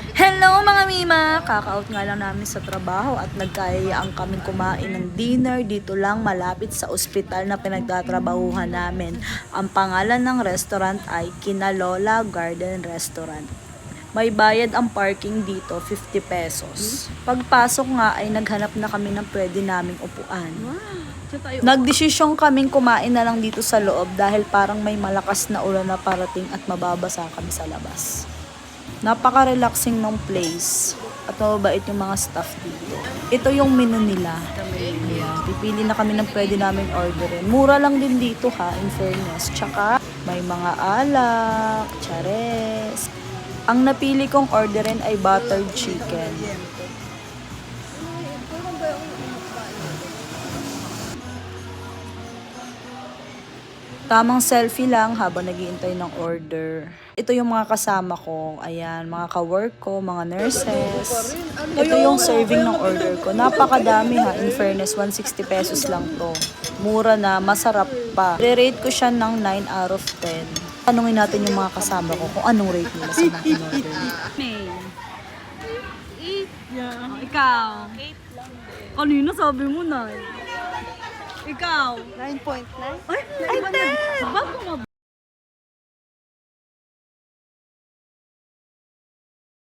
Hello mga Mima! Kaka-out nga lang namin sa trabaho at nagkayayaan kaming kumain ng dinner dito lang malapit sa ospital na pinagtatrabahuhan namin. Ang pangalan ng restaurant ay Kinalola Garden Restaurant. May bayad ang parking dito, 50 pesos. Pagpasok nga ay naghanap na kami ng pwede naming upuan. Nagdesisyon kaming kumain na lang dito sa loob dahil parang may malakas na ulan na parating at mababasa kami sa labas. Napaka-relaxing ng place at mababait yung mga staff dito. Ito yung menu nila. Ayan, pipili na kami ng pwede namin orderin. Mura lang din dito ha, in fairness. Tsaka may mga alak, chares. Ang napili kong orderin ay buttered chicken. Tamang selfie lang habang naghihintay ng order. Ito yung mga kasama ko. Ayan, mga ka-work ko, mga nurses. Ito yung serving ng order ko. Napakadami ha. In fairness, 160 pesos lang to. Mura na, masarap pa. Re-rate ko siya ng 9 out of 10. Tanungin natin yung mga kasama ko kung anong rate nila sa mga in-order. May. 8. Yeah. Ikaw. 8 lang. Kanina sabi mo na. Ikaw. 9.9? Ay, 10. Bago